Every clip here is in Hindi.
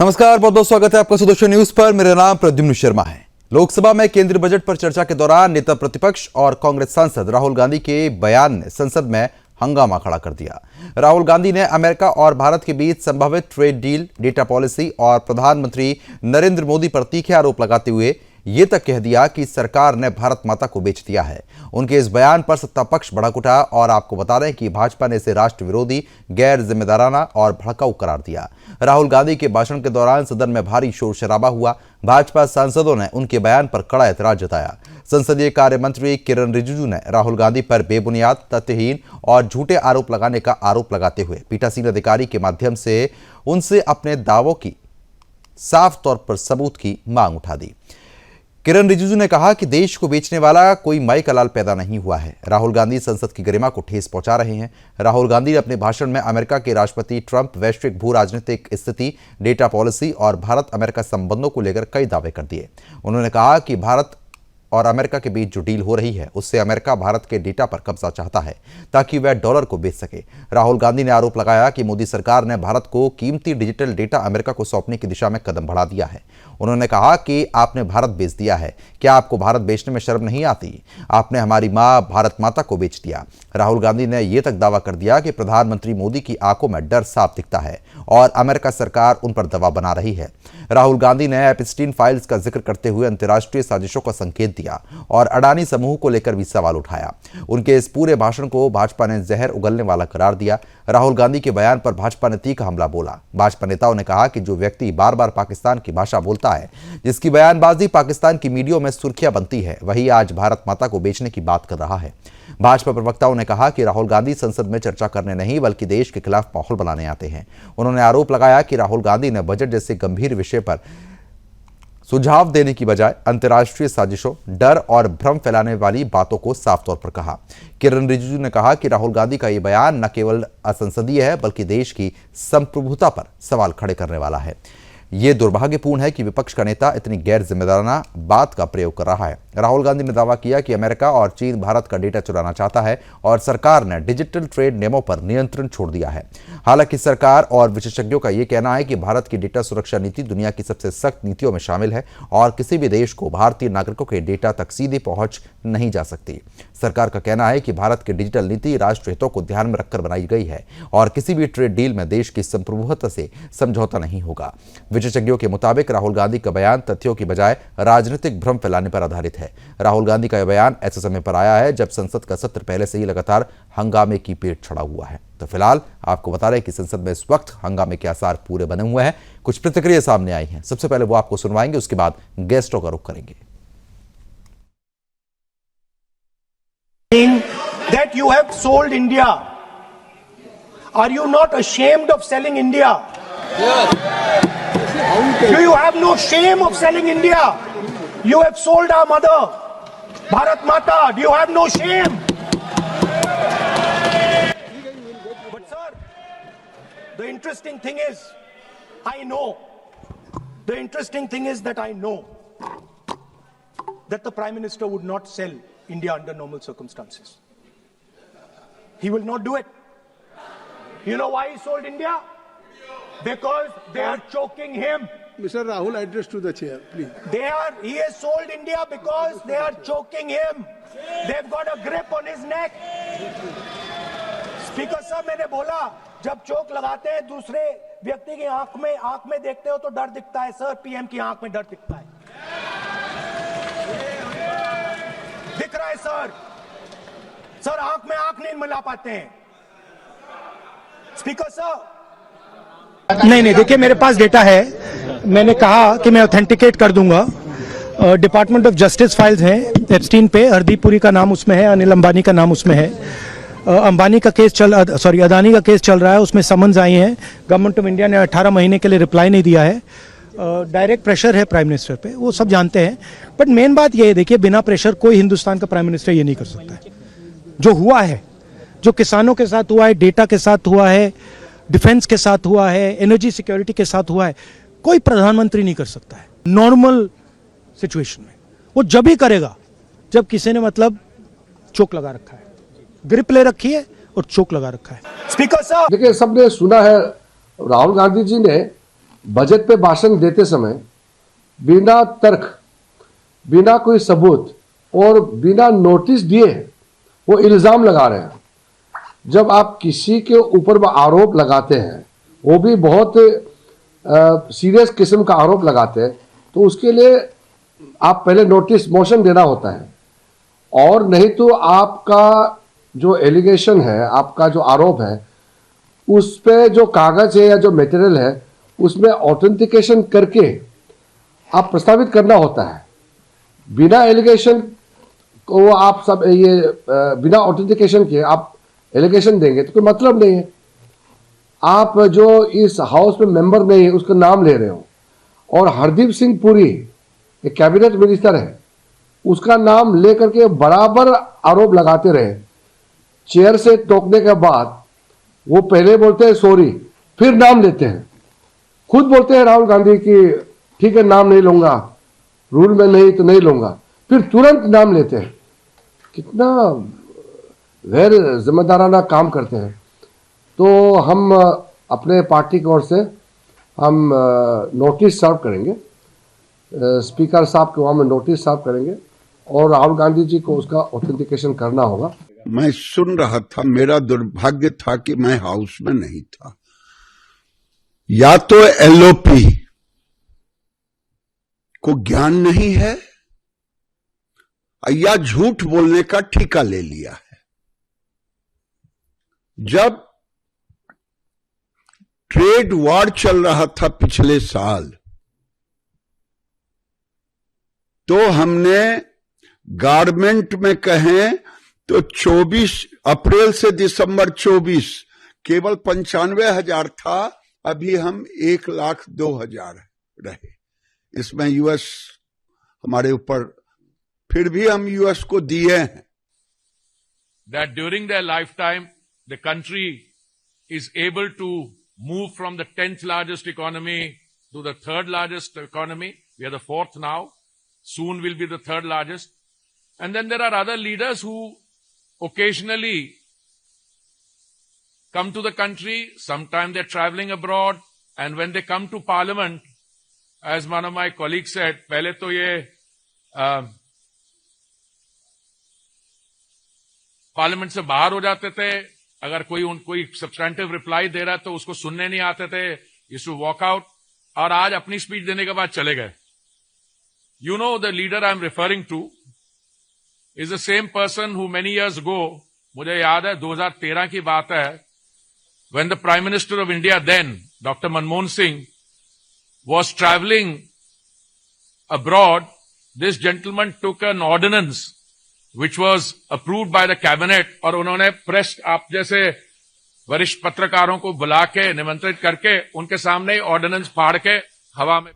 नमस्कार, बहुत बहुत स्वागत है आपका सुदर्शन न्यूज पर। मेरा नाम प्रद्युम्न शर्मा है। लोकसभा में केंद्रीय बजट पर चर्चा के दौरान नेता प्रतिपक्ष और कांग्रेस सांसद राहुल गांधी के बयान ने संसद में हंगामा खड़ा कर दिया। राहुल गांधी ने अमेरिका और भारत के बीच संभावित ट्रेड डील, डेटा पॉलिसी और प्रधानमंत्री नरेंद्र मोदी पर तीखे आरोप लगाते हुए ये तक कह दिया कि सरकार ने भारत माता को बेच दिया है। उनके इस बयान पर सत्ता पक्ष भड़क उठा और आपको बता दें कि भाजपा ने इसे राष्ट्र विरोधी, गैर जिम्मेदाराना और भड़काऊ करार दिया। राहुल गांधी के भाषण के दौरान सदन में भारी शोर शराबा हुआ। भाजपा सांसदों ने उनके बयान पर कड़ा ऐतराज जताया। संसदीय कार्य मंत्री किरण रिजिजू ने राहुल गांधी पर बेबुनियाद, तथ्यहीन और झूठे आरोप लगाने का आरोप लगाते हुए पीठासीन अधिकारी के माध्यम से उनसे अपने दावों की साफ तौर पर सबूत की मांग उठा दी। किरण रिजिजू ने कहा कि देश को बेचने वाला कोई माई का लाल पैदा नहीं हुआ है। राहुल गांधी संसद की गरिमा को ठेस पहुंचा रहे हैं। राहुल गांधी ने अपने भाषण में अमेरिका के राष्ट्रपति ट्रंप, वैश्विक भू राजनीतिक स्थिति, डेटा पॉलिसी और भारत अमेरिका संबंधों को लेकर कई दावे कर दिए। उन्होंने कहा कि भारत और अमेरिका के बीच जो डील हो रही है उससे अमेरिका भारत के डेटा पर कब्जा चाहता है ताकि वह डॉलर को बेच सके। राहुल गांधी ने आरोप लगाया कि मोदी सरकार ने भारत को कीमती डिजिटल डेटा अमेरिका को सौंपने की दिशा में कदम बढ़ा दिया है। उन्होंने कहा कि आपने भारत बेच दिया है, क्या आपको भारत बेचने में शर्म नहीं आती? आपने हमारी मां भारत माता को बेच दिया। राहुल गांधी ने यह तक दावा कर दिया कि प्रधानमंत्री मोदी की आंखों में डर साफ दिखता है और अमेरिका सरकार उन पर दबाव बना रही है। राहुल गांधी ने एप्स्टीन फाइल्स का जिक्र करते हुए अंतर्राष्ट्रीय साजिशों का संकेत दिया और अडानी समूह को लेकर भी सवाल उठाया। उनके इस पूरे भाषण को भाजपा ने जहर उगलने वाला करार दिया। राहुल गांधी के बयान पर भाजपा ने तीखा हमला बोला। भाजपा नेताओं ने कहा कि जो व्यक्ति बार बार पाकिस्तान की भाषा बोलता है, जिसकी बयानबाजी पाकिस्तान की मीडिया में सुर्खियां बनती है, वही आज भारत माता को बेचने की बात कर रहा है। भाजपा प्रवक्ताओं ने कहा कि राहुल गांधी संसद में चर्चा करने नहीं बल्कि देश के खिलाफ माहौल बनाने आते हैं। उन्होंने आरोप लगाया कि राहुल गांधी ने बजट जैसे गंभीर विषय पर सुझाव देने की बजाय अंतर्राष्ट्रीय साजिशों, डर और भ्रम फैलाने वाली बातों को साफ तौर पर कहा। किरण रिजिजू ने कहा कि राहुल गांधी का यह बयान न केवल असंसदीय है बल्कि देश की संप्रभुता पर सवाल खड़े करने वाला है। यह दुर्भाग्यपूर्ण है कि विपक्ष का नेता इतनी गैर जिम्मेदाराना बात का प्रयोग कर रहा है। राहुल गांधी ने दावा किया कि अमेरिका और चीन भारत का डेटा चुराना चाहता है और सरकार ने डिजिटल ट्रेड नियमों पर नियंत्रण छोड़ दिया है। हालांकि सरकार और विशेषज्ञों का यह कहना है कि भारत की डेटा सुरक्षा नीति दुनिया की सबसे सख्त नीतियों में शामिल है और किसी भी देश को भारतीय नागरिकों के डेटा तक सीधे पहुंच नहीं जा सकती। सरकार का कहना है कि भारत की डिजिटल नीति राष्ट्र हितों को ध्यान में रखकर बनाई गई है और किसी भी ट्रेड डील में देश की संप्रभुता से समझौता नहीं होगा। विशेषज्ञों के मुताबिक राहुल गांधी का बयान तथ्यों की बजाय राजनीतिक भ्रम फैलाने पर आधारित है। राहुल गांधी का यह बयान ऐसे समय पर आया है जब संसद का सत्र पहले से ही लगातार हंगामे की पेट चढ़ा हुआ है। तो फिलहाल आपको बता रहे कि संसद में इस वक्त हंगामे के आसार पूरे बने हुए हैं। कुछ प्रतिक्रिया सामने आई हैं, सबसे पहले वो आपको सुनवाएंगे, उसके बाद गेस्टों का रुख करेंगे। That you have sold India. Are you not ashamed of selling India? Do you have no shame of selling India? You have sold our mother, Bharat Mata. Do you have no shame? But sir, the interesting thing is, I know. The interesting thing is that I know that the Prime Minister would not sell India under normal circumstances. He will not do it. You know why he sold India? Because they are choking him. Mr. Rahul, address to the chair, please. He has sold India because they are choking him. They've got a grip on his neck. Speaker साहब, मैंने बोला जब चोक लगाते हैं दूसरे व्यक्ति की आंख में देखते हो तो डर दिखता है। सर, पीएम की आंख में डर दिखता है। दिख रहा है सर। सर, आंख में आंख नहीं मिला पाते हैं। स्पीकर साहब, नहीं, देखिए मेरे पास डेटा है। मैंने कहा कि मैं ऑथेंटिकेट कर दूंगा। डिपार्टमेंट ऑफ जस्टिस फाइल्स हैं एप्स्टीन पे। हरदीप पुरी का नाम उसमें है, अनिल अंबानी का नाम उसमें है। अदानी का केस चल रहा है, उसमें समन्स आई हैं। गवर्नमेंट ऑफ इंडिया ने 18 महीने के लिए रिप्लाई नहीं दिया है। डायरेक्ट प्रेशर है प्राइम मिनिस्टर पे, वो सब जानते हैं। बट मेन बात ये है, देखिए बिना प्रेशर कोई हिंदुस्तान का प्राइम मिनिस्टर ये नहीं कर सकता है। जो हुआ है, जो किसानों के साथ हुआ है, डेटा के साथ हुआ है, डिफेंस के साथ हुआ है, एनर्जी सिक्योरिटी के साथ हुआ है, कोई प्रधानमंत्री नहीं कर सकता है नॉर्मल सिचुएशन में। वो जब ही करेगा जब किसी ने मतलब चोक लगा रखा है, ग्रिप ले रखी है और चोक लगा रखा है। स्पीकर साहब, देखिए सबने सुना है, राहुल गांधी जी ने बजट पे भाषण देते समय बिना तर्क, बिना कोई सबूत और बिना नोटिस दिए वो इल्जाम लगा रहे हैं। जब आप किसी के ऊपर वो आरोप लगाते हैं, वो भी बहुत सीरियस किस्म का आरोप लगाते हैं, तो उसके लिए आप पहले नोटिस मोशन देना होता है, और नहीं तो आपका जो एलिगेशन है, आपका जो आरोप है, उस पे जो कागज है या जो मटेरियल है उसमें ऑथेंटिकेशन करके आप प्रस्तावित करना होता है। बिना एलिगेशन को आप सब ये बिना ऑथेंटिकेशन के आप एलिगेशन देंगे तो कोई मतलब नहीं है। आप जो इस हाउस में मेंबर नहीं है उसका नाम ले रहे हो, और हरदीप सिंह पुरी एक कैबिनेट मिनिस्टर है, उसका नाम लेकर के बराबर आरोप लगाते रहे। चेयर से टोकने के बाद वो पहले बोलते हैं सॉरी, फिर नाम लेते हैं। खुद बोलते हैं राहुल गांधी कि ठीक है नाम नहीं लूंगा, रूल में नहीं तो नहीं लूंगा, फिर तुरंत नाम लेते हैं। कितना गैर जिम्मेदाराना काम करते हैं। तो हम अपने पार्टी की ओर से हम नोटिस सर्व करेंगे, स्पीकर साहब के वहां में नोटिस सर्व करेंगे, और राहुल गांधी जी को उसका ऑथेंटिकेशन करना होगा। मैं सुन रहा था, मेरा दुर्भाग्य था कि मैं हाउस में नहीं था। या तो एलओपी को ज्ञान नहीं है या झूठ बोलने का ठेका ले लिया है। जब ट्रेड वॉर चल रहा था पिछले साल, तो हमने गारमेंट में कहें तो 24 अप्रैल से दिसंबर 24 केवल 95,000 था, अभी हम 1,02,000 रहे। इसमें यूएस हमारे ऊपर, फिर भी हम यूएस को दिए हैं। That during their lifetime, the country is able to move from the 10th largest economy to the 3rd largest economy. We are the 4th now. Soon we'll be the 3rd largest. And then there are other leaders who occasionally come to the country. Sometimes they're traveling abroad. And when they come to parliament, as one of my colleagues said, पहले तो ये पार्लियामेंट से बाहर हो जाते थे। अगर कोई सब्सटेंटिव रिप्लाई दे रहा है तो उसको सुनने नहीं आते थे, यूज्ड टू वॉक आउट, और आज अपनी स्पीच देने के बाद चले गए। You know the leader I am referring to is the same person who many years ago, मुझे याद है 2013 की बात है, when the prime minister of India then doctor Manmohan Singh was traveling abroad, this gentleman took an ordinance which was approved by the cabinet, और उन्होंने प्रेस, आप जैसे वरिष्ठ पत्रकारों को बुला के निमंत्रित करके उनके सामने ऑर्डिनेंस फाड़ के हवा में।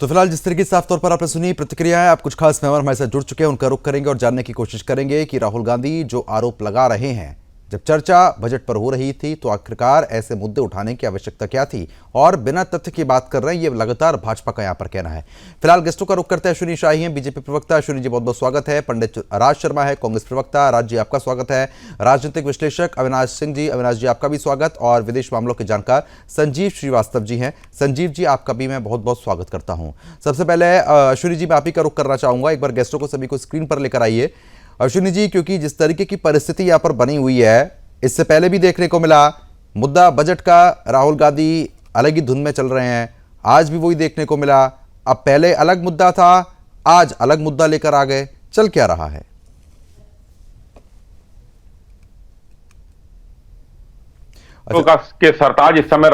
तो फिलहाल जिस तरीके से साफ तौर पर आपने सुनी प्रतिक्रियाएं, आप कुछ खास मेहमान हमारे साथ जुड़ चुके हैं, उनका रुख करेंगे और जानने की कोशिश करेंगे कि राहुल गांधी जो आरोप लगा रहे हैं, जब चर्चा बजट पर हो रही थी तो आखिरकार ऐसे मुद्दे उठाने की आवश्यकता क्या थी, और बिना तथ्य की बात कर रहे हैं, ये लगातार भाजपा का यहां पर कहना है। फिलहाल गेस्टों का रुख करते हैं। अश्विनी शाही हैं, बीजेपी प्रवक्ता। अश्विनी जी बहुत बहुत स्वागत है। पंडित राज शर्मा है, कांग्रेस प्रवक्ता। राज जी आपका स्वागत है। राजनीतिक विश्लेषक अविनाश सिंह जी, अविनाश जी आपका भी स्वागत। और विदेश मामलों के जानकार संजीव श्रीवास्तव जी हैं। संजीव जी आपका भी मैं बहुत बहुत स्वागत करता हूं। सबसे पहले अश्विनी जी, मैं आप ही का रुख करना चाहूंगा। एक बार गेस्टों को सभी को स्क्रीन पर लेकर आइए। अश्विनी जी, क्योंकि जिस तरीके की परिस्थिति यहाँ पर बनी हुई है, इससे पहले भी देखने को मिला मुद्दा बजट का, राहुल गांधी अलग ही धुन में चल रहे हैं, आज भी वही देखने को मिला। अब पहले अलग मुद्दा था, आज अलग मुद्दा लेकर आ गए, चल क्या रहा है? के सरताज इस समय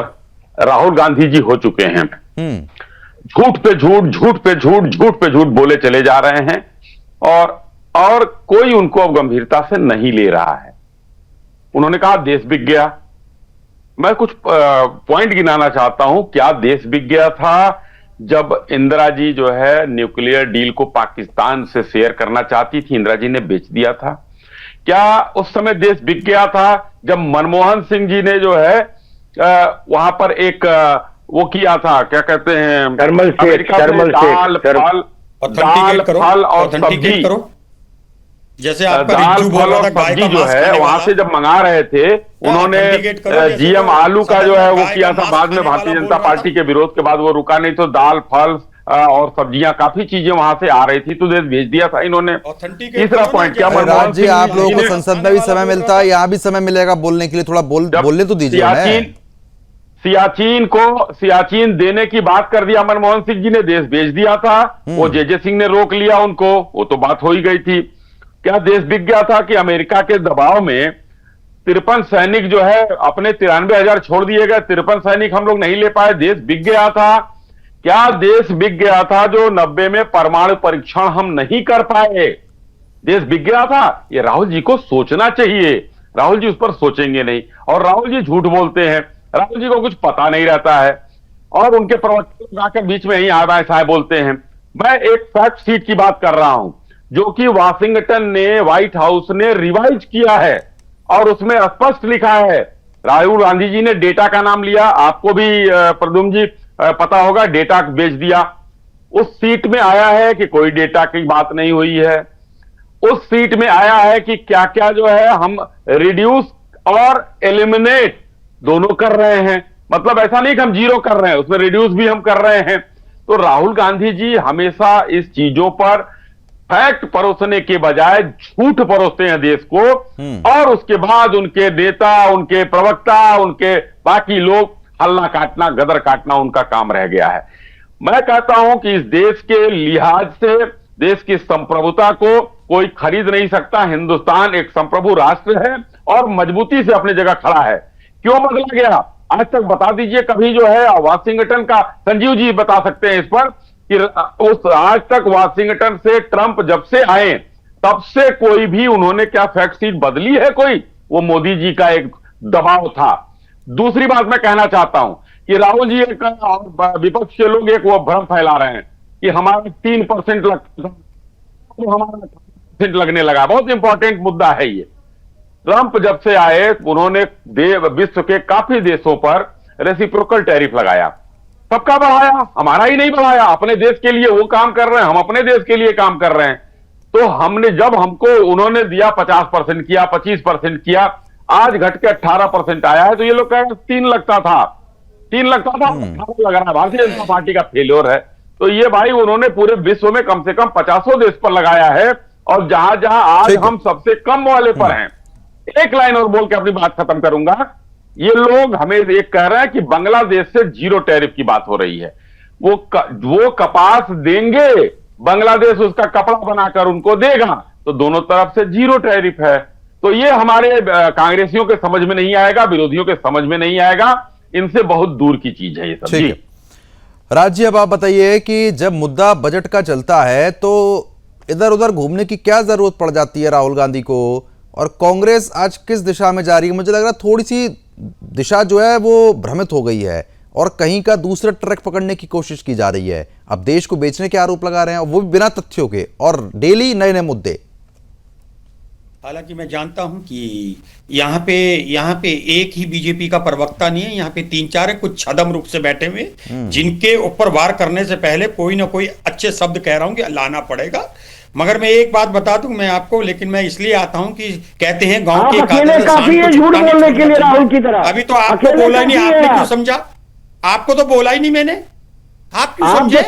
राहुल गांधी जी हो चुके हैं। झूठ पे झूठ, झूठ पे झूठ, झूठ पे झूठ बोले चले जा रहे हैं, और कोई उनको अब गंभीरता से नहीं ले रहा है। उन्होंने कहा देश बिक गया। मैं कुछ पॉइंट गिनाना चाहता हूं। क्या देश बिक गया था जब इंदिरा जी जो है न्यूक्लियर डील को पाकिस्तान से शेयर करना चाहती थी, इंदिरा जी ने बेच दिया था? क्या उस समय देश बिक गया था जब मनमोहन सिंह जी ने जो है वहां पर एक वो किया था, क्या कहते हैं, दाल फल और सब्जी, जैसे आपका दाल रिज्जू बोल फल रहा और था, गाय सब्जी का जो मांस है खाने वहां वाला। से जब मंगा रहे थे उन्होंने ऑथेंटिकेट करो, जैसे जीएम वो आलू का जो है वो गाय किया का था, मांस बाद में खाने भारतीय वाला जनता बोल रहा पार्टी था। के विरोध के बाद वो रुका नहीं, तो दाल फल और सब्जियां काफी चीजें वहां से आ रही थी तो देश भेज दिया था इन्होंने। ऑथेंटिकेट तीसरा करो ना, पॉइंट क्या, जैसे अरे मनमोहन राज जी, सिंह आप लोगों को ने संसद में भी समय मिलता है, यहाँ भी समय मिलेगा बोलने के लिए, थोड़ा बोलने तो दीजिए उन्हें। सियाचिन देने की बात कर दिया मनमोहन सिंह जी ने, देश भेज दिया था। वो जे सिंह ने रोक लिया उनको, वो तो बात हो ही गई थी। क्या देश बिक गया था कि अमेरिका के दबाव में 53 सैनिक जो है अपने 93,000 छोड़ दिए गए, 53 सैनिक हम लोग नहीं ले पाए, देश बिक गया था। क्या देश बिक गया था जो 90 में परमाणु परीक्षण हम नहीं कर पाए? देश बिक गया था। ये राहुल जी को सोचना चाहिए, राहुल जी उस पर सोचेंगे नहीं, और राहुल जी झूठ बोलते हैं, राहुल जी को कुछ पता नहीं रहता है, और उनके प्रवक्ता लोग आकर बीच में ही आए बोलते हैं। मैं एक फैक्ट शीट की बात कर रहा हूं जो कि वाशिंगटन ने, व्हाइट हाउस ने रिवाइज किया है, और उसमें स्पष्ट लिखा है। राहुल गांधी जी ने डेटा का नाम लिया, आपको भी प्रद्युम्न जी पता होगा, डेटा बेच दिया। उस सीट में आया है कि कोई डेटा की बात नहीं हुई है। उस सीट में आया है कि क्या क्या जो है हम रिड्यूस और एलिमिनेट दोनों कर रहे हैं, मतलब ऐसा नहीं कि हम जीरो कर रहे हैं, उसमें रिड्यूस भी हम कर रहे हैं। तो राहुल गांधी जी हमेशा इस चीजों पर फैक्ट परोसने के बजाय झूठ परोसते हैं देश को, और उसके बाद उनके नेता, उनके प्रवक्ता, उनके बाकी लोग हल्ला काटना, गदर काटना उनका काम रह गया है। मैं कहता हूं कि इस देश के लिहाज से, देश की संप्रभुता को कोई खरीद नहीं सकता। हिंदुस्तान एक संप्रभु राष्ट्र है और मजबूती से अपनी जगह खड़ा है। क्यों बदला गया आज तक बता दीजिए कभी जो है वाशिंगटन का, संजीव जी बता सकते हैं इस पर, कि उस आज तक वाशिंगटन से ट्रंप जब से आए तब से कोई भी उन्होंने क्या फैक्ट शीट बदली है कोई? वो मोदी जी का एक दबाव था। दूसरी बात मैं कहना चाहता हूं कि राहुल जी एक और विपक्ष के लोग एक वो भ्रम फैला रहे हैं कि हमारा 3% लगता था, तो हमारा 3% लगने लगा। बहुत इंपॉर्टेंट मुद्दा है ये। ट्रंप जब से आए उन्होंने विश्व के काफी देशों पर रेसिप्रोकल टैरिफ लगाया, सबका बढ़ाया, हमारा ही नहीं बढ़ाया। अपने देश के लिए वो काम कर रहे हैं, हम अपने देश के लिए काम कर रहे हैं। तो हमने जब हमको उन्होंने दिया 50% किया, 25% किया, आज घट के 18% आया है। तो ये लोग कह रहे हैं 3 लगता था, 18 लग रहा है। भारतीय जनता पार्टी का फेल्योर है। तो ये भाई उन्होंने पूरे विश्व में कम से कम 50 देश पर लगाया है, और जहां जहां आज हम सबसे कम वाले पर हैं। एक लाइन और बोल के अपनी बात खत्म करूंगा। ये लोग हमें एक कह रहे हैं कि बांग्लादेश से जीरो टैरिफ की बात हो रही है। वो कपास देंगे, बांग्लादेश उसका कपड़ा बनाकर उनको देगा, तो दोनों तरफ से जीरो टैरिफ है। तो ये हमारे कांग्रेसियों के समझ में नहीं आएगा, विरोधियों के समझ में नहीं आएगा, इनसे बहुत दूर की चीज है ये सब। जी राज जी, अब आप बताइए कि जब मुद्दा बजट का चलता है तो इधर उधर घूमने की क्या जरूरत पड़ जाती है राहुल गांधी को, और कांग्रेस आज किस दिशा में जा रही है? मुझे लग रहा है थोड़ी सी दिशा जो है वो भ्रमित हो गई है, और कहीं का दूसरा ट्रैक पकड़ने की कोशिश की जा रही है। अब देश को बेचने के आरोप लगा रहे हैं, वो भी बिना तथ्यों के, और डेली नए नए मुद्दे। हालांकि मैं जानता हूं कि यहाँ पे एक ही बीजेपी का प्रवक्ता नहीं है, यहाँ पे 3-4 है, कुछ छदम रूप से बैठे हुए, जिनके ऊपर वार करने से पहले कोई ना कोई अच्छे शब्द कह रहा हूं कि लाना पड़ेगा। मगर मैं एक बात बता दूं मैं आपको, लेकिन मैं इसलिए आता हूं कि कहते हैं गांव के काफी है झूठ बोलने के लिए राहुल की तरह। अभी तो आपको बोला ही नहीं, आपने क्यों समझा? आपको तो बोला ही नहीं मैंने, आप क्यों समझे?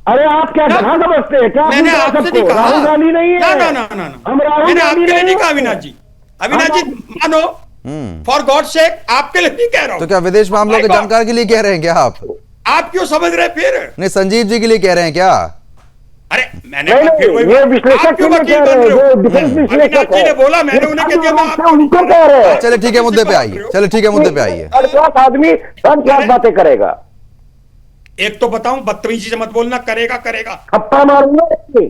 अरे आप क्या कहाँ समझते हैं? क्या मैंने आपसे नहीं कहा, राहुल गांधी नहीं है। ना हम राहुल मैंने गांधी आपके लिए नहीं कहा। नहीं। अविनाश जी मानो, फॉर गॉड सेक आपके लिए नहीं कह रहा हूं। तो क्या विदेश मामलों के जानकार के लिए कह रहे हैं क्या आप क्यों समझ रहे फिर? नहीं, संजीव जी के लिए कह रहे हैं क्या? अरे मैंने ये विश्लेषक क्यों कह रहे हैं? जो डिफेंस विश्लेषक ने बोला, मैंने उन्हें कह दिया, मैं उनको कह रहे हैं। चले ठीक है, मुद्दे पे आइए। चले ठीक है, मुद्दे पे आइए। आदमी सब बातें करेगा। एक तो बताऊं, बदतमीजी से मत बोलना, करेगा थप्पा मारूंगा। नहीं,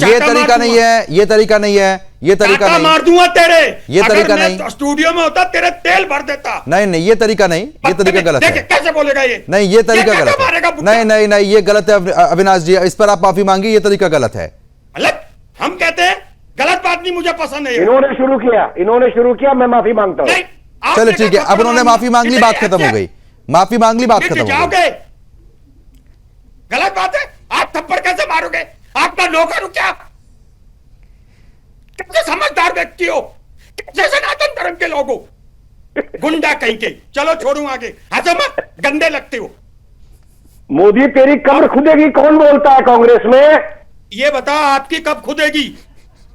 ये तरीका नहीं है, ये तरीका नहीं है, ये तरीका नहीं, मार दूंगा तेरे, ये तरीका नहीं। स्टूडियो में होता तेरे तेल भर देता। नहीं, ये तरीका नहीं, ये तरीका गलत है। कैसे बोलेगा ये? नहीं, ये तरीका गलत है। नहीं, ये गलत है अविनाश जी, इस पर आप माफी मांगिए, ये तरीका गलत है। मतलब हम कहते हैं गलत बात नहीं, मुझे पसंद है। इन्होंने शुरू किया, मैं माफी मांगता हूं। चलो ठीक है, अब उन्होंने माफी मांग ली, बात खत्म हो गई। माफी मांग ली, बात खत्म हो गई। गलत बात है। आप थप्पड़ कैसे मारोगे? आपका नौकर हूं क्या? कैसे समझदार व्यक्ति हो, कैसे सनातन धर्म के लोग हो, गुंडा कहीं के। चलो छोड़ू आगे, हंसो मत, गंदे लगते हो। मोदी तेरी कब्र खुदेगी कौन बोलता है कांग्रेस में? ये बताओ आपकी कब खुदेगी?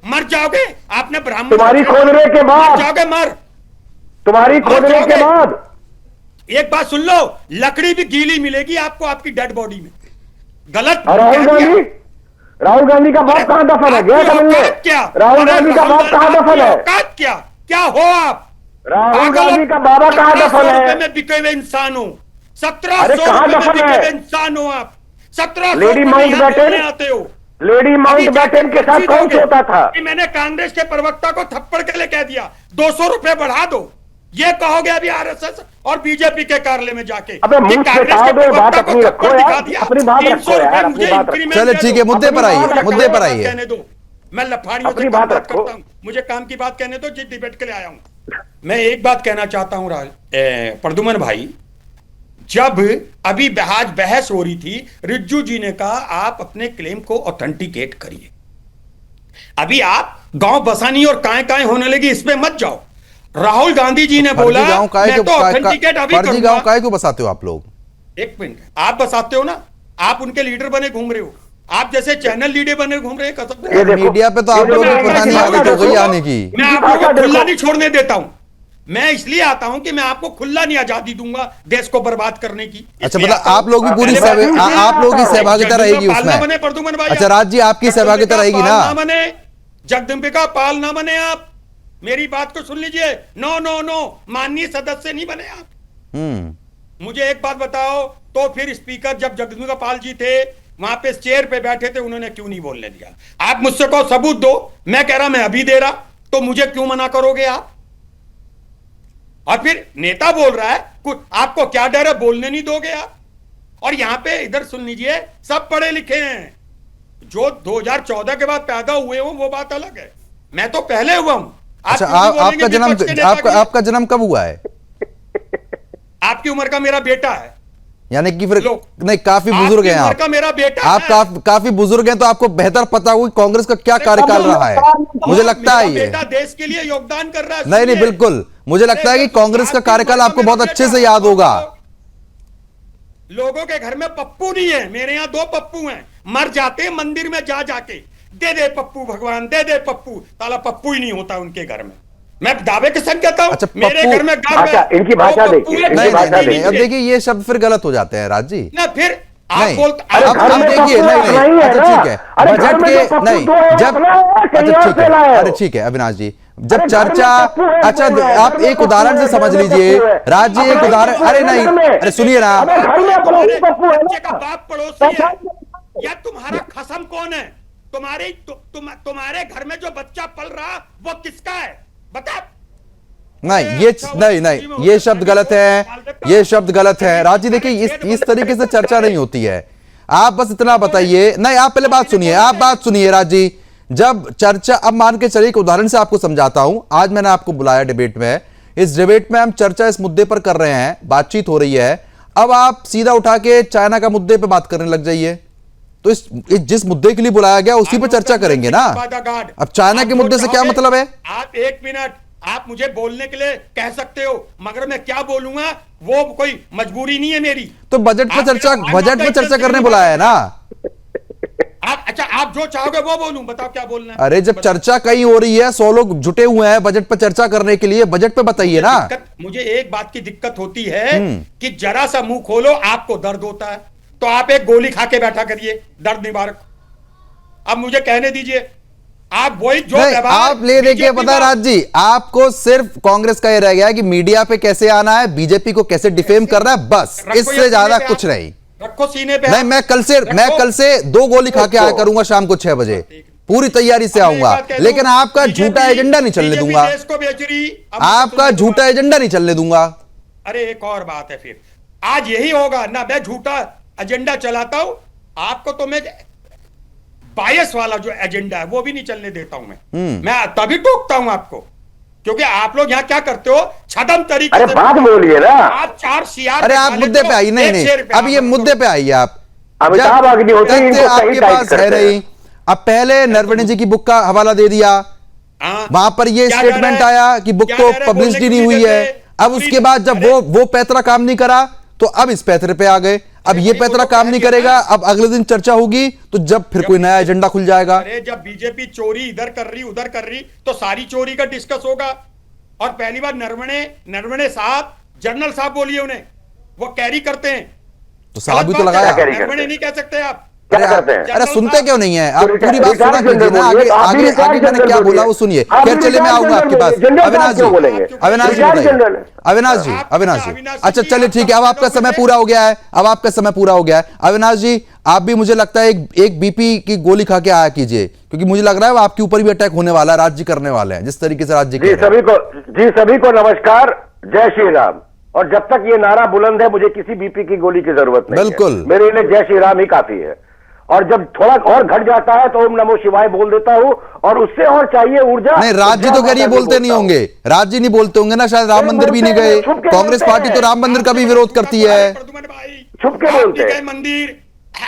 मर जाओगे, आपने ब्राह्मण तुम्हारी खोदने के बाद, मर जाओगे, तुम्हारी खोदने के बाद। एक बात सुन लो, लकड़ी भी गीली मिलेगी आपको आपकी डेड बॉडी में। गलत राहुल गांधी का बाप कहां दफन है? गया समझ क्या? राहुल गांधी का बाप कहां दफन है? क्या हो आप? राहुल गांधी का बाबा कहां दफन है? में बिके हुए इंसान हो, 1700 अरे कहां रुपए में दफन बिके है? हुए इंसान हो आप। 1700 लेडी माउंटबेटन आते हो। लेडी माउंटबेटन के साथ कौन सोता था? मैंने कांग्रेस के प्रवक्ता को थप्पड़ के लिए कह दिया 200 रुपए बढ़ा दो, ये कहोगे अभी आरएसएस और बीजेपी के कार्यालय में जाके। अबे मुंह से कहा दो, बात अपनी रखो यार, अपनी बात रखो यार, अपनी बात रखो। चलो ठीक है, मुद्दे पर आइए, मुद्दे पर आइए। कहने दो, मैं लफाड़ियों से बात करता हूं, मुझे काम की बात कहने दो, जिस डिबेट के लिए आया हूं। मैं एक बात कहना चाहता हूं प्रद्युमन भाई, जब अभी आज बहस हो रही थी, रिज्जू जी ने कहा आप अपने क्लेम को ऑथेंटिकेट करिए। अभी आप गांव बसानी और काय होने लगी इस पे मत जाओ। राहुल गांधी जी ने बोला मैं तो ऑथेंटिकेट अभी फर्जी गांव काय को बसाते हो आप लोग? एक मिनट, आप बसाते हो ना, आप उनके लीडर बने घूम रहे हो, आप जैसे चैनल लीडर बने घूम रहे हैं। मीडिया पे तो आप लोगों की पुरानी आदत हो गई आने की। मैं आप लोगों को खुला नहीं छोड़ने देता हूं। मैं इसलिए आता हूं कि मैं आपको खुला नहीं आजादी दूंगा देश को बर्बाद करने की। अच्छा, मतलब आप लोग भी पूरी आप लोगों की सहभागिता रहेगी उसमें? प्रद्युमन भाई, अच्छा राज जी, आपकी सहभागिता रहेगी ना? जगदम्बिका पाल ना बने आप, मेरी बात को सुन लीजिए। नो, माननीय सदस्य नहीं बने आप। मुझे एक बात बताओ, तो फिर स्पीकर जब जगदम्बिका पाल जी थे वहां पे चेयर पे बैठे थे, उन्होंने क्यों नहीं बोलने दिया? आप मुझसे को सबूत दो, मैं कह रहा मैं अभी दे रहा, तो मुझे क्यों मना करोगे आप? और फिर नेता बोल रहा है, कुछ आपको क्या डर है, बोलने नहीं दोगे आप? और यहां पे इधर सुन लीजिए, सब पढ़े लिखे हैं, जो 2014 के बाद पैदा हुए हो वो बात अलग है, मैं तो पहले हुआ हूं। अच्छा, आपका जन्म कब हुआ है? आपकी उम्र का मेरा बेटा है। यानी कि फिर नहीं, काफी बुजुर्ग हैं आप। मेरा बेटा आप काफी बुजुर्ग हैं, तो आपको बेहतर पता होगा कांग्रेस का क्या कार्यकाल रहा है। मुझे लगता है ये बेटा देश के लिए योगदान कर रहा है। नहीं, बिल्कुल मुझे लगता है कि कांग्रेस का कार्यकाल आपको बहुत अच्छे से याद होगा। लोगों के घर में पप्पू नहीं है, मेरे यहाँ 2 पप्पू हैं, मर जाते हैं मंदिर में जाके, दे पप्पू भगवान, दे पप्पू, ताला पप्पू ही नहीं होता उनके घर में। मैं दावे के संग कहता हूँ। अच्छा, मेरे घर में इनकी भाषा देखिए, नहीं, अब देखिए ये शब्द फिर गलत हो जाते हैं राज जी। ना फिर आप नहीं, बोलते, अब देखिए, नहीं, अच्छा ठीक है, बजट के नहीं, जब अच्छा ठीक है, अरे ठीक है अविनाश जी, जब चर्चा, अच्छा आप एक उदाहरण से समझ लीजिए राज जी, एक उदाहरण, अरे नहीं, अरे सुनिए ना, बच्चे का बाप पड़ोसी है या तुम्हारा खसम कौन है? तुम्हारे घर में जो बच्चा पल रहा वो किसका है बता? नहीं, ये शब्द गलत है, ये शब्द गलत है राज जी। देखिए इस तरीके से चर्चा नहीं होती है। आप बस इतना बताइए, नहीं आप पहले बात सुनिए, आप बात सुनिए राज जी। जब चर्चा, अब मान के चलिए एक उदाहरण से आपको समझाता हूं। आज मैंने आपको बुलाया डिबेट में, इस डिबेट में हम चर्चा इस मुद्दे पर कर रहे हैं, बातचीत हो रही है। अब आप सीधा उठा के चाइना का मुद्दे पे बात करने लग जाइए, तो इस जिस मुद्दे के लिए बुलाया गया उसी पर चर्चा करेंगे ना। अब चाइना के मुद्दे से क्या मतलब है? आप एक मिनट, आप मुझे बोलने के लिए कह सकते हो, मगर मैं क्या बोलूंगा वो कोई मजबूरी नहीं है मेरी। तो बजट पे चर्चा करने बुलाया है ना। अच्छा, आप जो चाहोगे वो बोलूं, बताओ क्या बोलना है? अरे जब चर्चा कहीं हो रही है, 100 लोग जुटे हुए हैं बजट पर चर्चा करने के लिए, बजट पे बताइए ना। मुझे एक बात की दिक्कत होती है कि जरा सा मुंह खोलो आपको दर्द होता है, तो आप एक गोली खा के बैठा करिए दर्द निवारक। अब मुझे कहने दीजिए, आप वही जो आप ले देखिए, पता राज जी, आपको सिर्फ कांग्रेस का ये रह गया है कि मीडिया पे कैसे आना है, बीजेपी को कैसे डिफेम करना है, बस इससे ज्यादा कुछ नहीं। रखो सीने पे। नहीं, मैं कल से 2 गोली खा के आया करूंगा शाम को 6 बजे, पूरी तैयारी से आऊंगा, लेकिन आपका झूठा एजेंडा नहीं चलने दूंगा। आपका झूठा एजेंडा नहीं चलने दूंगा। अरे एक और बात है, फिर आज यही होगा ना, मैं झूठा एजेंडा चलाता हूं, आपको तो मैं बायस वाला जो एजेंडा है वो भी नहीं चलने देता हूं। मैं तभी टोकता हूं आपको, क्योंकि आप लोग यहाँ क्या करते हो, छदम तरीके से बात बोलिए ना। आप 4 CR, अरे आप मुद्दे पे आइए। नहीं, अब ये मुद्दे पे आइए आप। अमिताभ अग्निहोत्री आपके पास है नहीं। अब पहले नरवणे जी की बुक का हवाला दे दिया, वहां पर ये स्टेटमेंट आया कि बुक तो पब्लिश ही नहीं हुई है। अब उसके बाद जब वो पैतरा काम नहीं करा तो अब इस पैतरे पे आ गए। अब ये पैतरा काम नहीं करेगा, अब अगले दिन चर्चा होगी तो जब फिर कोई नया एजेंडा खुल जाएगा। अरे जब बीजेपी चोरी इधर कर रही उधर कर रही तो सारी चोरी का डिस्कस होगा। और पहली बार नरवणे साहब, जनरल साहब बोलिए उन्हें, वो कैरी करते हैं तो साहब भी तो लगाया। नरवणे नहीं कह सकते आप। अरे सुनते क्यों नहीं है आप? पूरी बात सुना कीजिए ना। आगे मैंने क्या बोला वो सुनिए। खैर चलिए मैं आऊंगा आपके पास। अविनाश जी बताइए। अविनाश जी अच्छा चलिए ठीक है। अब आपका समय पूरा हो गया है। अविनाश जी आप भी मुझे लगता है एक बीपी की गोली खा के आया कीजिए, क्योंकि मुझे लग रहा है वो आपके ऊपर भी अटैक होने वाला है। राज्य करने वाले हैं जिस तरीके से राज्य के सभी को नमस्कार, जय श्री राम। और जब तक ये नारा बुलंद है मुझे किसी बीपी की गोली की जरूरत नहीं बिल्कुल है। मेरे लिए जय श्री राम ही काफी है। और जब थोड़ा और घट जाता है तो ओम नमो शिवाय बोल देता हूं, और उससे और चाहिए ऊर्जा। नहीं राज्य तो कह रही बोलते नहीं होंगे, राज्य नहीं बोलते होंगे ना, शायद राम मंदिर भी नहीं गए। कांग्रेस पार्टी तो राम मंदिर का भी विरोध करती है। छुप के बोलते हैं मंदिर।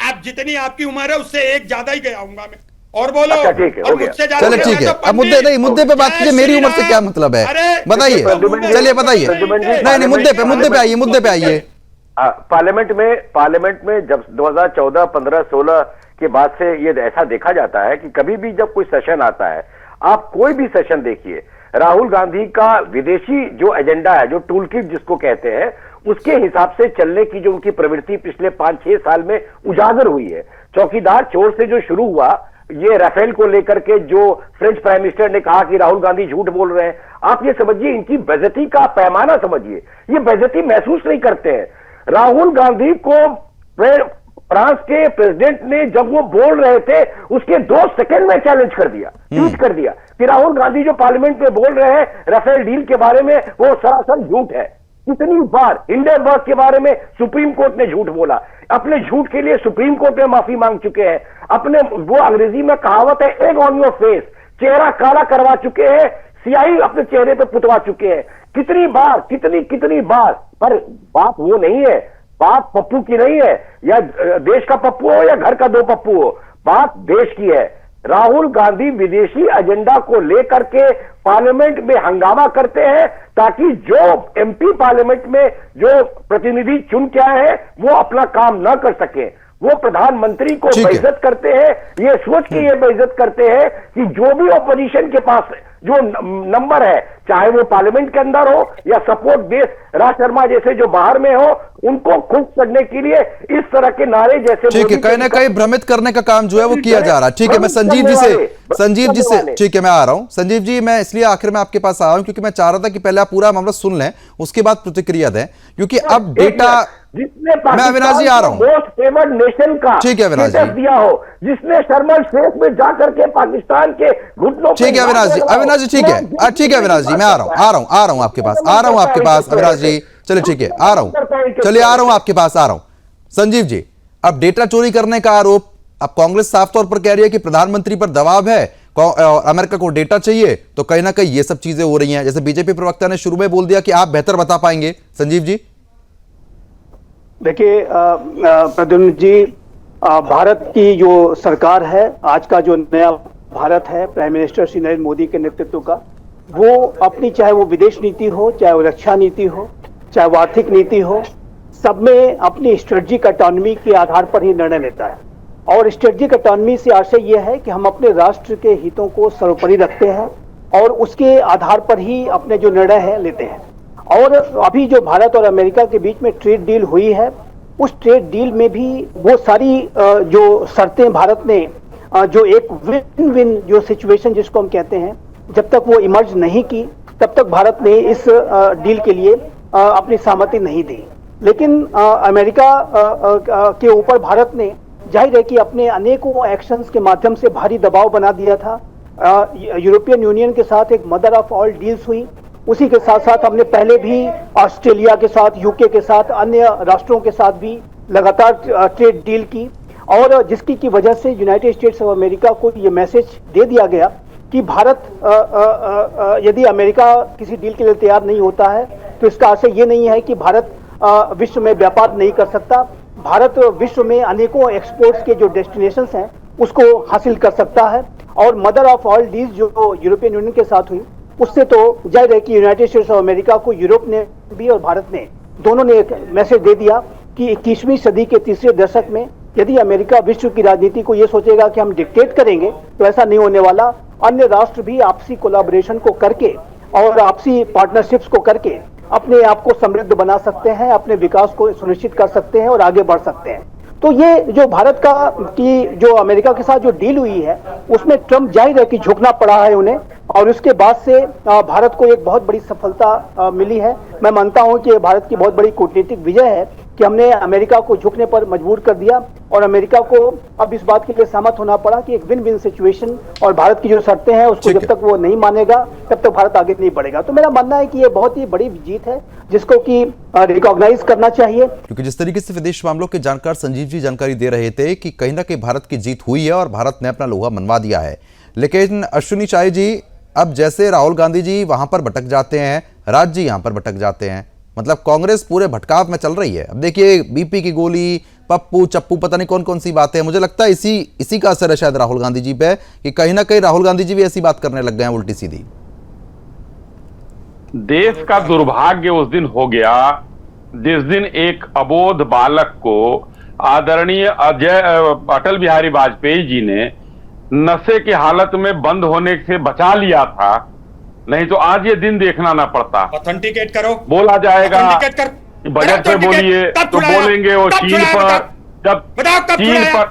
आप जितनी आपकी उम्र है उससे एक ज्यादा ही गया हूंगा मैं। और बोलो अच्छा, ठीक है, और मुझसे ज्यादा। चलो ठीक है। अब मुद्दे पे बात कीजिए। मेरी उम्र से क्या मतलब है बताइए। चलिए बताइए। नहीं मुद्दे पे आइए। पार्लियामेंट में जब 2014, 15, 16 के बाद से ये ऐसा देखा जाता है कि कभी भी जब कोई सेशन आता है, आप कोई भी सेशन देखिए, राहुल गांधी का विदेशी जो एजेंडा है, जो टूल किट जिसको कहते हैं, उसके हिसाब से चलने की जो उनकी प्रवृत्ति पिछले 5-6 साल में उजागर हुई है। चौकीदार चोर से जो शुरू हुआ, ये राफेल को लेकर के जो फ्रेंच प्राइम मिनिस्टर ने कहा कि राहुल गांधी झूठ बोल रहे हैं, आप ये समझिए इनकी बेइज्जती का पैमाना समझिए। ये बेइज्जती महसूस नहीं करते हैं। राहुल गांधी को फ्रांस के प्रेसिडेंट ने जब वो बोल रहे थे उसके 2 सेकंड में चैलेंज कर दिया, ट्वीट कर दिया कि राहुल गांधी जो पार्लियामेंट में बोल रहे हैं राफेल डील के बारे में वो सरासर झूठ है। कितनी बार हिंडनबर्ग के बारे में सुप्रीम कोर्ट ने झूठ बोला, अपने झूठ के लिए सुप्रीम कोर्ट में माफी मांग चुके हैं। अपने वो अंग्रेजी में कहावत है एग ऑन योर फेस, चेहरा काला करवा चुके हैं, सियाही अपने चेहरे पे पुतवा चुके हैं। कितनी बार। पर बात वो नहीं है, बात पप्पू की नहीं है, या देश का पप्पू हो या घर का 2 पप्पू हो, बात देश की है। राहुल गांधी विदेशी एजेंडा को लेकर के पार्लियामेंट में हंगामा करते हैं ताकि जो एमपी पार्लियामेंट में जो प्रतिनिधि चुन के आए हैं वो अपना काम ना कर सके। वो प्रधानमंत्री को बेइज्जत करते हैं, ये सोच के ये बेइज्जत करते हैं कि जो भी ऑपोजिशन के पास जो नंबर है, चाहे वो पार्लियामेंट के अंदर हो या सपोर्ट बेस राज शर्मा जैसे जो बाहर में हो, उनको खुश करने के लिए इस तरह के नारे जैसे ठीक है, कहीं ना कहीं भ्रमित करने का काम जो है वो किया जा रहा है। ठीक है, मैं संजीव जी से ठीक है मैं आ रहा हूं। संजीव जी मैं इसलिए आखिर में आपके पास आ रहा हूं क्योंकि मैं चाह रहा था कि पहले आप पूरा मामला सुन लें, उसके बाद प्रतिक्रिया दें, क्योंकि अब डेटा मैं अविनाश जी आ रहा हूं। मोस्ट फेवर्ड नेशन का ठीक है अविनाश जी दिया हो, जिसने शर्मल शेख में जाकर के पाकिस्तान के घुटनों ठीक है अविनाश जी ठीक है अविनाश जी मैं आ रहा हूं आपके पास अविनाश जी। चलिए ठीक है आ रहा हूं आपके पास आ रहा हूं। संजीव जी अब डेटा चोरी करने का आरोप, अब कांग्रेस साफ तौर पर कह रही है कि प्रधानमंत्री पर दबाव है, अमेरिका को डेटा चाहिए, तो कहीं ना कहीं ये सब चीजें हो रही हैं। जैसे बीजेपी प्रवक्ता ने शुरू में बोल दिया कि आप बेहतर बता पाएंगे। संजीव जी देखिए प्रद्युम्न जी, भारत की जो सरकार है, आज का जो नया भारत है प्राइम मिनिस्टर श्री नरेंद्र मोदी के नेतृत्व का, वो अपनी चाहे वो विदेश नीति हो, चाहे वो रक्षा नीति हो, चाहे वो आर्थिक नीति हो, सब में अपनी स्ट्रेटेजिक ऑटोनॉमी के आधार पर ही निर्णय लेता है। और स्ट्रेटेजिक ऑटोनॉमी से आशय यह है कि हम अपने राष्ट्र के हितों को सर्वोपरि रखते हैं और उसके आधार पर ही अपने जो निर्णय है लेते हैं। और अभी जो भारत और अमेरिका के बीच में ट्रेड डील हुई है, उस ट्रेड डील में भी वो सारी जो शर्तें भारत ने जो एक विन विन जो सिचुएशन जिसको हम कहते हैं, जब तक वो इमर्ज नहीं की तब तक भारत ने इस डील के लिए अपनी सहमति नहीं दी। लेकिन अमेरिका के ऊपर भारत ने जाहिर है कि अपने अनेकों एक्शंस के माध्यम से भारी दबाव बना दिया था। यूरोपियन यूनियन के साथ एक मदर ऑफ ऑल डील्स हुई, उसी के साथ साथ हमने पहले भी ऑस्ट्रेलिया के साथ, यूके के साथ, अन्य राष्ट्रों के साथ भी लगातार ट्रेड डील की, और जिसकी की वजह से यूनाइटेड स्टेट्स ऑफ अमेरिका को ये मैसेज दे दिया गया कि भारत यदि अमेरिका किसी डील के लिए तैयार नहीं होता है तो इसका आशय ये नहीं है कि भारत विश्व में व्यापार नहीं कर सकता। भारत विश्व में अनेकों एक्सपोर्ट्स के जो डेस्टिनेशंस हैं उसको हासिल कर सकता है। और मदर ऑफ ऑल डील्स जो यूरोपियन यूनियन के साथ हुई, उससे तो जाहिर है कि यूनाइटेड स्टेट्स ऑफ अमेरिका को यूरोप ने भी और भारत ने दोनों ने एक मैसेज दे दिया कि 21वीं सदी के तीसरे दशक में यदि अमेरिका विश्व की राजनीति को यह सोचेगा कि हम डिक्टेट करेंगे तो ऐसा नहीं होने वाला। अन्य राष्ट्र भी आपसी कोलैबोरेशन को करके और आपसी पार्टनरशिप्स को करके अपने आप को समृद्ध बना सकते हैं, अपने विकास को सुनिश्चित कर सकते हैं और आगे बढ़ सकते हैं। तो ये जो भारत का की जो अमेरिका के साथ जो डील हुई है उसमें ट्रम्प जाहिर है कि झुकना पड़ा है उन्हें, और उसके बाद से भारत को एक बहुत बड़ी सफलता मिली है। मैं मानता हूं कि भारत की बहुत बड़ी कूटनीतिक विजय है कि हमने अमेरिका को झुकने पर मजबूर कर दिया और अमेरिका को अब इस बात के लिए सहमत होना पड़ा कि एक विन विन सिचुएशन, और भारत की जो शर्तें हैं उसको जब तक वो नहीं मानेगा तब तक भारत आगे नहीं बढ़ेगा। तो मेरा मानना है कि ये बहुत ही बड़ी जीत है जिसको कि रिकॉग्नाइज करना चाहिए। क्योंकि जिस तरीके से विदेश मामलों के जानकार संजीव जी जानकारी दे रहे थे कि कहीं ना कहीं भारत की जीत हुई है और भारत ने अपना लोहा मनवा दिया है, लेकिन अश्विनी चाय जी अब जैसे राहुल गांधी जी वहां पर भटक जाते हैं, राज जी यहां पर भटक जाते हैं, मतलब कांग्रेस पूरे भटकाव में चल रही है। अब देखिए बीपी की गोली, पप्पू चप्पू, पता नहीं कौन कौन सी बातें हैं। मुझे लगता है इसी का असर है शायद राहुल गांधी जी पे कि कहीं ना कहीं राहुल गांधी जी भी ऐसी बात करने लग गए हैं उल्टी सीधी। देश का दुर्भाग्य उस दिन हो गया जिस दिन एक अबोध बालक को आदरणीय अटल बिहारी वाजपेयी जी ने नशे की हालत में बंद होने से बचा लिया था, नहीं तो आज ये दिन देखना ना पड़ता। ऑथेंटिकेट करो, बोला जाएगा कर, बजट पे बोलिए तो बोलेंगे वो चीन पर, जब चीन पर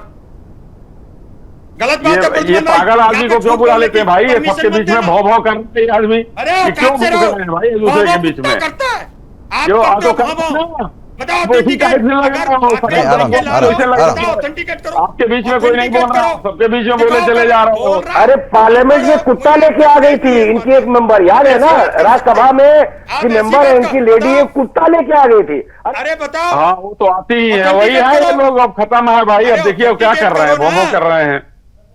गलत बात ये पागल आदमी को क्यों बुला लेते हैं भाई? ये सबके बीच में भौ भौ करते हैं आदमी, क्यों बुला रहे हैं भाई एक दूसरे के बीच में? जो आपको आपके बीच में कोई नहीं बोल रहा, सबके बीच में बोले चले जा रहा हूँ। अरे पार्लियामेंट में कुत्ता लेके आ गई थी इनकी एक मेंबर, याद है ना? राज्यसभा में की मेंबर है इनकी लेडी, एक कुत्ता लेके आ गई थी। अरे बताओ। हाँ वो तो आती ही है, वही है ये लोग। अब खत्म है भाई, अब देखिए अब क्या कर रहे हैं, भौं कर रहे हैं।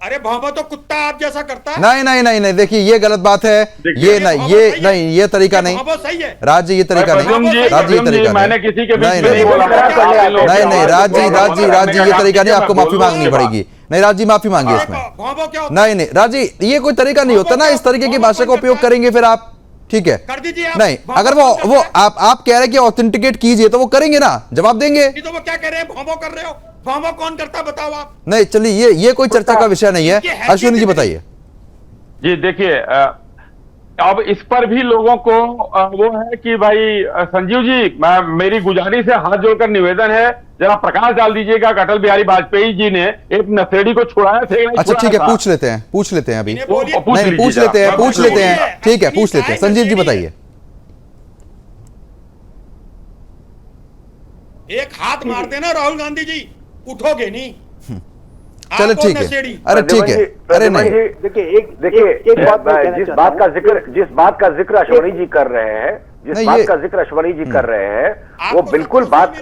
अरे भौं तो कुत्ता आप जैसा करता है। नहीं नहीं नहीं नहीं, देखिए ये गलत बात है, ये नहीं ये तरीका नहीं राज जी, ये तरीका नहीं राज जी, ये तरीका मैंने किसी के बीच में नहीं बोला। नहीं राज जी ये तरीका नहीं, आपको माफी मांगनी पड़ेगी। नहीं राज जी माफी मांगिए इसमें। नहीं राज जी ये कोई तरीका नहीं होता ना, इस तरीके की भाषा का उपयोग करेंगे फिर आप, ठीक है? नहीं अगर वो आप कह रहे हैं कि ऑथेंटिकेट कीजिए तो वो करेंगे ना, जवाब देंगे। तो वो क्या कह रहे हैं, भौं कर रहे हो? भौं कौन करता बताओ आप? नहीं चलिए ये कोई चर्चा का विषय नहीं है। अश्विनी जी बताइए। जी देखिए अब इस पर भी लोगों को वो है कि भाई संजीव जी, मेरी गुजारिश है, हाथ जोड़कर निवेदन है, जरा प्रकाश डाल दीजिएगा कि अटल बिहारी वाजपेयी जी ने एक नशेड़ी को छुड़ाया थे। अच्छा ठीक है, पूछ लेते हैं अभी। नहीं पूछ लेते हैं, ठीक है पूछ लेते हैं। संजीव जी बताइए। एक हाथ मार देना राहुल गांधी जी, उठोगे नहीं। चलो ठीक है, अरे ठीक है, अरे नहीं देखिए जिस बात का जिक्र अश्वनी जी कर रहे हैं, वो बिल्कुल बात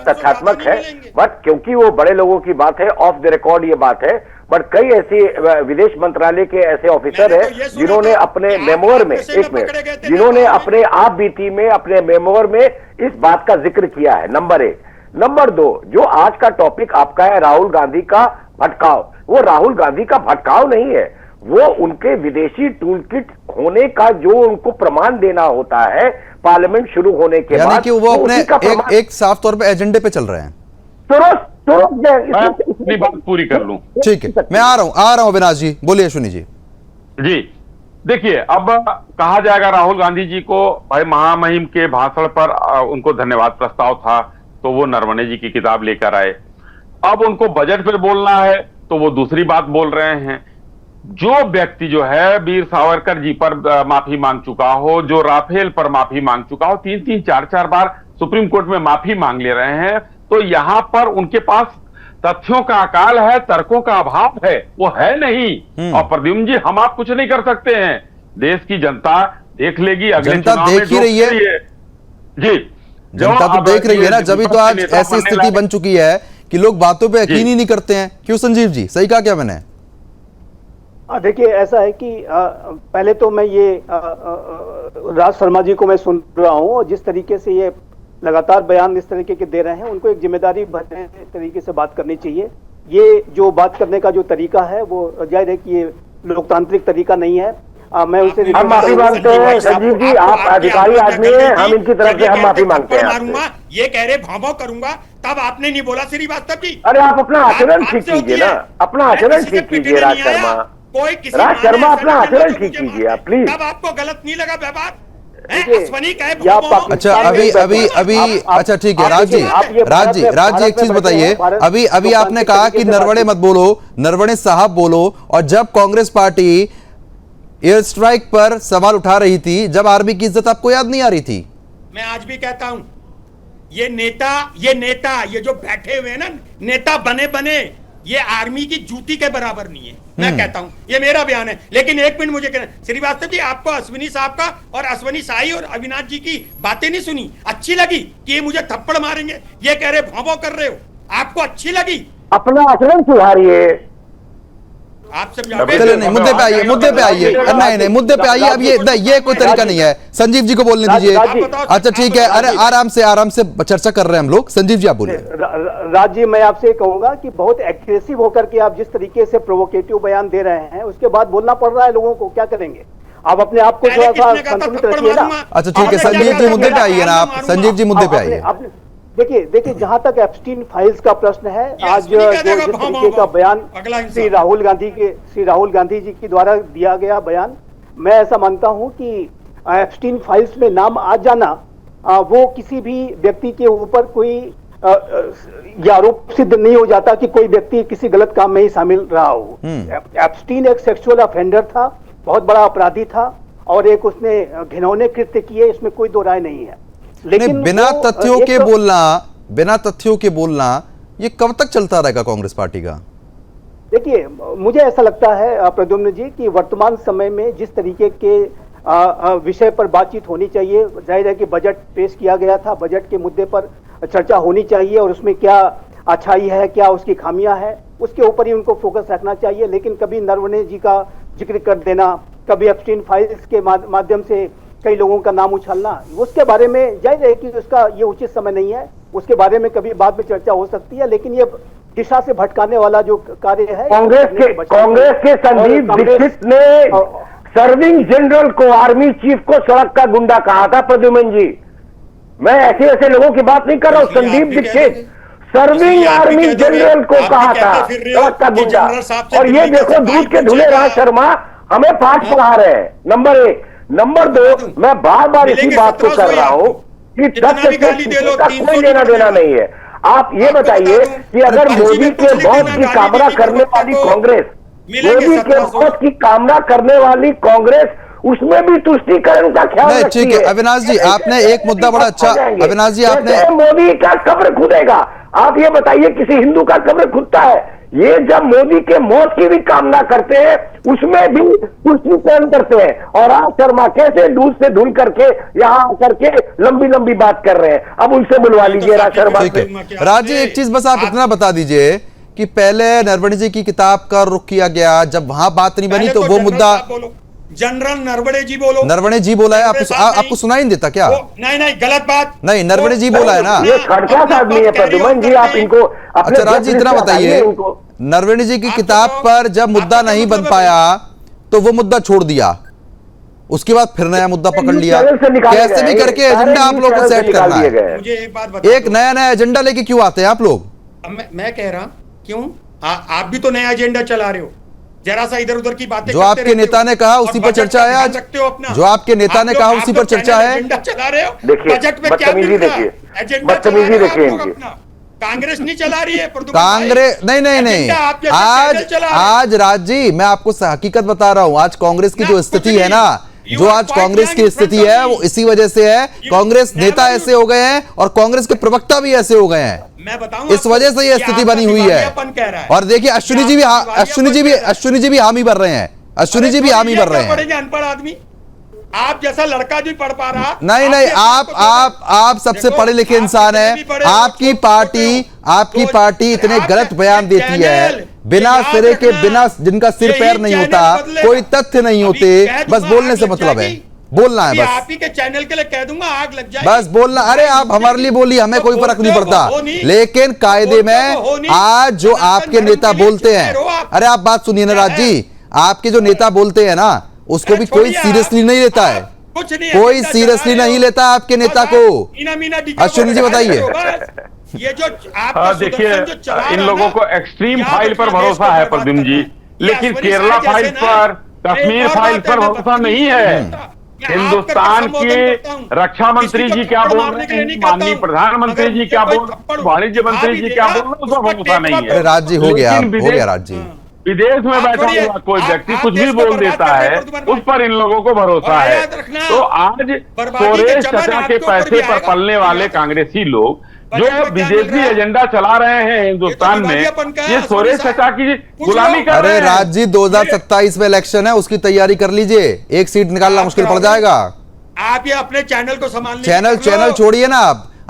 तथ्यात्मक है, बट क्योंकि वो बड़े लोगों की बात है, ऑफ द रिकॉर्ड ये बात है, बट कई ऐसे विदेश मंत्रालय के ऐसे ऑफिसर हैं जिन्होंने अपने मेमोर में, एक मिनट, जिन्होंने अपने आप बीती में, अपने मेमोर में इस बात का जिक्र किया है। नंबर 1। नंबर 2, जो आज का टॉपिक आपका है राहुल गांधी का भटकाव, वो राहुल गांधी का भटकाव नहीं है, वो उनके विदेशी टूलकिट होने का जो उनको प्रमाण देना होता है पार्लियामेंट शुरू होने के बाद, यानी कि वो अपने एक साफ तौर पे एजेंडे पे चल रहे हैं। अपनी बात पूरी कर लूं, ठीक है? मैं आ रहा हूं अविनाश जी, बोलिए अश्विनी जी। जी देखिए, अब कहा जाएगा राहुल गांधी जी को, भाई महामहिम के भाषण पर उनको धन्यवाद प्रस्ताव था तो वो नरवणे जी की किताब लेकर आए। अब उनको बजट पर बोलना है तो वो दूसरी बात बोल रहे हैं। जो व्यक्ति जो है वीर सावरकर जी पर माफी मांग चुका हो, जो राफेल पर माफी मांग चुका हो, 3-3, 4-4 बार सुप्रीम कोर्ट में माफी मांग ले रहे हैं, तो यहां पर उनके पास तथ्यों का अकाल है, तर्कों का अभाव है, वो है नहीं। और प्रद्युम्न जी, हम आप कुछ नहीं कर सकते हैं, देश की जनता देख लेगी, अगले जनता देख ही रही है जी, जनता तो देख रही है ना, जब तो आज ऐसी स्थिति बन चुकी है कि लोग बातों पे यकीन ही नहीं करते हैं। क्यों संजीव जी, सही कहा क्या मैंने? देखिए ऐसा है कि पहले तो मैं ये राज शर्मा जी को मैं सुन रहा हूँ, और जिस तरीके से ये लगातार बयान इस तरीके के दे रहे हैं, उनको एक जिम्मेदारी भरे तरीके से बात करनी चाहिए। ये जो बात करने का जो तरीका है वो जाहिर है कि ये लोकतांत्रिक तरीका नहीं है। मैं उसे हम माफी मांगते हैं संजीव जी, आप अधिकारी आदमी हैं, हम इनकी तरफ से हम माफी मांगते हैं आपसे। ये कह रहे भाव करूंगा, तब आपने नहीं बोला श्रीवास्तव जी। अरे आप अपना आचरण ठीक कीजिए ना, अपना आचरण ठीक कीजिए राज शर्मा। कोई किसी राज शर्मा अपना आचरण ठीक कीजिए आप प्लीज। तब आपको गलत नहीं लगा व्यवहार? अच्छा अभी अच्छा ठीक है राज जी एक चीज बताइए, अभी आपने कहा कि नरवणे मत बोलो, नरवणे साहब बोलो, और जब कांग्रेस पार्टी एयर स्ट्राइक पर सवाल उठा रही थी, जब आर्मी की इज्जत आपको याद नहीं आ रही थी? मैं आज भी कहता हूं, ये नेता ये जो बैठे हुए हैं ना, नेता बने ये आर्मी की जूती के बराबर नहीं है। मैं कहता हूं, ये मेरा बयान है। लेकिन एक मिनट मुझे कहना, श्रीवास्तव जी आपको अश्विनी साहब का और अश्विनी साई और अविनाश जी की बातें नहीं सुनी? अच्छी लगी कि ये मुझे थप्पड़ मारेंगे, ये कह रहे भौं कर रहे हो, आपको अच्छी लगी? अपना आचरण सुधारिए। आपसे चलिए नहीं, मुद्दे पे आइए, मुद्दे पे आइए, नहीं मुद्दे पे आइए। अब ये कोई तरीका नहीं है। संजीव जी को बोलने दीजिए। अच्छा ठीक है, अरे आराम से चर्चा कर रहे हैं हम लोग। संजीव जी आप बोलिए। राज जी, मैं आपसे कहूंगा कि बहुत एग्रेसिव होकर के आप जिस तरीके से प्रोवोकेटिव बयान दे रहे हैं, उसके बाद बोलना पड़ रहा है लोगों को, क्या करेंगे? आप अपने आप को थोड़ा सा संतुलित रखिए ना। अच्छा ठीक है, संजीव जी मुद्दे पे आइए ना आप। संजीव जी मुद्दे पे आइए। देखिए जहां तक एप्स्टीन फाइल्स का प्रश्न है, आज जो जिस तरीके का बयान श्री राहुल गांधी जी के द्वारा दिया गया बयान, मैं ऐसा मानता हूं कि एप्स्टीन फाइल्स में नाम आ जाना वो किसी भी व्यक्ति के ऊपर कोई आरोप सिद्ध नहीं हो जाता कि कोई व्यक्ति किसी गलत काम में ही शामिल रहा हो। एप्स्टीन एक सेक्सुअल ऑफेंडर था, बहुत बड़ा अपराधी था, और एक उसने घिनौने कृत्य किए, इसमें कोई दो राय नहीं है। लेकिन बिना तथ्यों के बोलना ये कब तक चलता रहेगा कांग्रेस पार्टी का? देखिए, मुझे ऐसा लगता है प्रद्युम्न जी कि वर्तमान समय में जिस तरीके के विषय पर बातचीत होनी चाहिए, जाहिर है कि बजट पेश किया गया था, बजट के मुद्दे पर चर्चा होनी चाहिए और उसमें क्या अच्छाई है, क्या उसकी खामियां है, उसके ऊपर ही उनको फोकस रखना चाहिए। लेकिन कभी नरवणे जी का जिक्र कर देना, कभी एप्स्टीन फाइल्स के माध्यम से कई लोगों का नाम उछालना, उसके बारे में जाहिर है कि उसका ये उचित समय नहीं है। उसके बारे में कभी बाद में चर्चा हो सकती है, लेकिन ये दिशा से भटकाने वाला जो कार्य है, कांग्रेस के संदीप दीक्षित ने सर्विंग जनरल को, आर्मी चीफ को सड़क का गुंडा कहा था। प्रद्युम्न जी, मैं ऐसे लोगों की बात नहीं कर रहा हूं। Sandeep Dikshit serving army general को कहा था सड़क का गुंडा। और ये देखो, दूध के धुले राज शर्मा हमें पाठ पढ़ा रहे हैं। नंबर 1। नंबर 2, मैं बार इसी बात को कर रहा हूं कि तथ्य से का कोई लेना देना नहीं है। आप ये बताइए कि अगर मोदी के मौत की कामना करने वाली कांग्रेस, मोदी के मौत की कामना करने वाली कांग्रेस, उसमें भी तुष्टीकरण का ख्याल रखती है। ठीक है अविनाश जी, आपने एक मुद्दा बड़ा अच्छा, अविनाश जी आपने, मोदी का कब्र खुदेगा। आप ये बताइए, किसी हिंदू का कब्र खुदता है? ये जब मोदी के मौत की भी कामना करते हैं, उसमें भी तुष्टीकरण करते हैं। और राज शर्मा कैसे दूध से धुल करके यहाँ आकर के लंबी बात कर रहे हैं। अब उनसे बुलवा लीजिए राज शर्मा से। राज जी एक चीज बस आप इतना बता दीजिए कि पहले नरवणे जी की किताब का रुख किया गया, जब वहां बात नहीं बनी तो वो मुद्दा जनरल नरवणे जी बोलो। नरवणे जी बोला है, आपको सुनाई नहीं देता क्या? नहीं गलत बात नहीं, नरवणे जी बोला है ना। ये खड़का आदमी है प्रद्युम्न जी, आप इनको। अच्छा राज जी इतना बताइए, नरवणे जी की किताब पर जब मुद्दा नहीं बन पाया तो वो मुद्दा छोड़ दिया, उसके बाद फिर नया मुद्दा पकड़ लिया। कैसे भी करके एजेंडा आप लोगों को सेट करना है। मुझे एक बात बताइए, एक नया एजेंडा लेके क्यों आते हैं आप लोग? मैं कह रहा क्यों, आप भी तो नया एजेंडा चला रहे हो। जरा सा इधर उधर की बातें जो आपके नेता ने कहा उसी पर चर्चा है आज। जो आपके नेता ने कहा उसी पर चर्चा है। चला रहे हो, देखिए बदतमीजी देखिए, कांग्रेस नहीं चला रही है, कांग्रेस नहीं आज राज जी मैं आपको हकीकत बता रहा हूं। आज कांग्रेस की जो स्थिति है ना, जो आज कांग्रेस की स्थिति है वो इसी वजह से है। कांग्रेस नेता ऐसे हो गए हैं और कांग्रेस के प्रवक्ता भी ऐसे हो गए हैं, मैं बताऊं इस वजह से ये स्थिति बनी हुई है। और देखिए अश्विनी जी भी हामी भर रहे हैं, अश्विनी जी भी हामी भर रहे हैं। अनपढ़ आदमी, आप जैसा लड़का नहीं पढ़ पा रहा। नहीं आप सबसे पढ़े लिखे इंसान हैं। आपकी पार्टी इतने गलत बयान देती है, बिना सिरे के, बिना जिनका सिर पैर नहीं होता, कोई तथ्य नहीं होते, बस बोलने से मतलब है, बोलना है बस। आप ही के चैनल के लिए कह दूंगा, आग लग जाएगी। बस बोलना। अरे आप हमारे लिए बोलिए, हमें कोई फर्क नहीं पड़ता, लेकिन कायदे में आज जो आपके नेता बोलते हैं, अरे आप बात सुनिए ना राज जी, आपके जो नेता बोलते हैं ना उसको भी कोई सीरियसली नहीं लेता है, कुछ नहीं, कोई सीरियसली नहीं लेता आपके नेता को। अश्विनी जी बताइए। ये जो आप देखिए, इन लोगों को एक्सट्रीम फाइल पर भरोसा है प्रद्युम्न जी, लेकिन केरला फाइल पर, कश्मीर फाइल पर भरोसा नहीं है। हिंदुस्तान के रक्षा मंत्री जी क्या बोल रहे हैं, माननीय प्रधानमंत्री जी क्या बोल रहे हैं, वाणिज्य मंत्री जी क्या बोल रहे हैं, उस पर भरोसा नहीं है। अरे राज जी हो गया राज जी। विदेश में बैठा हुआ कोई व्यक्ति कुछ भी बोल देता है, उस पर इन लोगों को भरोसा है। तो आज सुरेश चचा के पैसे पर पलने वाले कांग्रेसी लोग जो विदेशी एजेंडा चला रहे हैं हिंदुस्तान में, ये सुरेश चचा की गुलामी कर रहे हैं। अरे राज जी 2027 में इलेक्शन है, उसकी तैयारी कर लीजिए, एक सीट निकालना मुश्किल पड़ जाएगा। आप ये अपने चैनल को संभालिए, चैनल छोड़िए ना,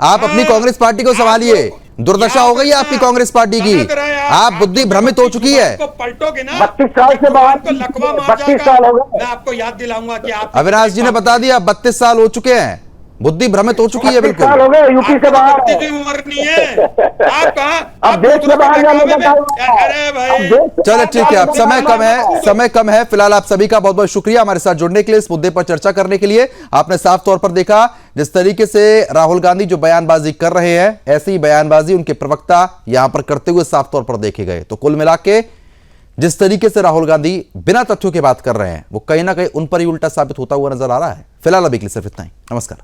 आप अपनी कांग्रेस पार्टी को संभालिए। दुर्दशा हो गई है आपकी कांग्रेस पार्टी की, आप बुद्धि भ्रमित हो चुकी है। पलटोगे ना 32 साल से बाहर, 32 साल हो गए। मैं आपको याद दिलाऊंगा कि आप अविनाश जी ने बता दिया 32 साल हो चुके हैं, बुद्धि भ्रमित हो चुकी है बिल्कुल। साल हो गए, यूपी से बाहर उम्र नहीं है आप कहां, अब देश से बाहर जाने का अरे भाई चलो ठीक है, अब समय कम है। फिलहाल आप सभी का बहुत बहुत शुक्रिया हमारे साथ जुड़ने के लिए, इस मुद्दे पर चर्चा करने के लिए। आपने साफ तौर पर देखा जिस तरीके से राहुल गांधी जो बयानबाजी कर रहे हैं, ऐसी बयानबाजी उनके प्रवक्ता यहां पर करते हुए साफ तौर पर देखे गए। तो कुल मिला के जिस तरीके से राहुल गांधी बिना तथ्यों के बात कर रहे हैं, वो कहीं ना कहीं उन पर ही उल्टा साबित होता हुआ नजर आ रहा है। फिलहाल अभी के लिए सिर्फ इतना ही, नमस्कार।